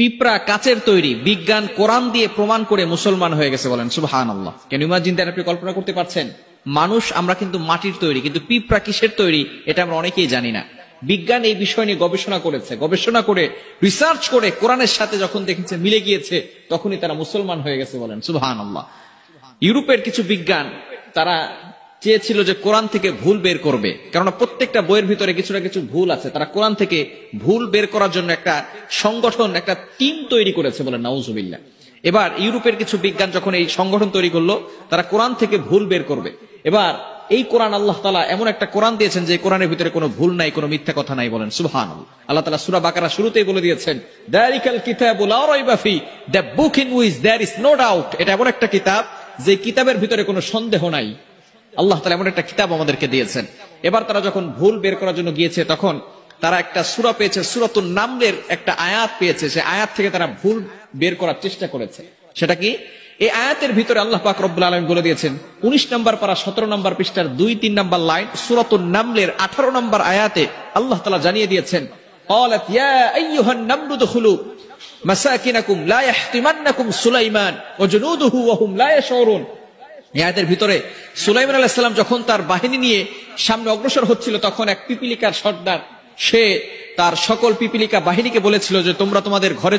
পিঁপড়া কাচের তৈরি, বিজ্ঞান কোরআন দিয়ে প্রমাণ করে মুসলমান হয়ে গেছে। বলেন সুবহানাল্লাহ। Can you imagine that? আপনি কল্পনা করতে পারছেন? মানুষ আমরা কিন্তু মাটির তৈরি, কিন্তু পিঁপড়া কিসের তৈরি এটা আমরা অনেকেই জানি না। বিজ্ঞান এই বিষয় নিয়ে গবেষণা করেছে, গবেষণা করে রিসার্চ করে কোরআনের সাথে যখন দেখেছে মিলে গিয়েছে, তখনই তারা মুসলমান হয়ে গেছে। বলেন সুবহানাল্লাহ। ইউরোপের কিছু বিজ্ঞান তারা চেয়েছিল যে কোরআন থেকে ভুল বের করবে, কেননা প্রত্যেকটা বইয়ের ভিতরে কিছু না কিছু ভুল আছে। তারা কোরআন থেকে ভুল বের করার জন্য একটা সংগঠন, একটা টিম তৈরি করেছে। বলেন নাউজুবিল্লাহ। এবার ইউরোপের কিছু বিজ্ঞান যখন এই সংগঠন তৈরি করলো, তারা কোরআন থেকে ভুল বের করবে। এবার এই কোরআন আল্লাহ তাআলা এমন একটা কোরআন দিয়েছেন যে কোরআনের ভিতরে কোনো ভুল নাই, কোনো মিথ্যা কথা নাই। বলেন সুবহানাল্লাহ। আল্লাহ তাআলা সূরা বাকারা শুরুতেই বলে দিয়েছেন, যালিকাল কিতাবু লা রাইবা ফি, the book in which there is no doubt. এটা এমন একটা কিতাব যে কিতাবের ভিতরে কোনো সন্দেহ নাই। আল্লাহ তাআলা এমন একটা কিতাব আমাদেরকে দিয়েছেন। এবার তারা যখন ভুল বের করার জন্য গিয়েছে, তখন তারা একটা সূরা পেয়েছে, সূরাতুন নামলের একটা আয়াত পেয়েছে। সেই আয়াত থেকে তারা ভুল বের করার চেষ্টা করেছে। সেটা কি? এই আয়াতের ভিতরে আল্লাহ পাক রব্বুল আলামিন বলে দিয়েছেন 19 নম্বর পারা 17 নম্বর পৃষ্ঠার 2-3 নম্বর লাইন, সূরাতুন নামলের 18 নম্বর আয়াতে আল্লাহ তাআলা জানিয়ে দিয়েছেন, ক্বালাত ইয়া আইয়ুহান নামলু দুখুলু মাসাকিনাকুম লা ইয়াহতিমান্নাকুম সুলাইমান ওয়া জুনুদুহু ওয়া হুম লা ইয়াশউরুন। এই আয়াতের ভিতরে সুলাইমান আলাইহিস সালাম যখন তার বাহিনী নিয়ে সামনে অগ্রসর হচ্ছিল, তখন এক পিপীলিকার সর্দার, সে তার সকল পিপীলিকা বাহিনীকে বলেছিল যে তোমরা তোমাদের ঘরে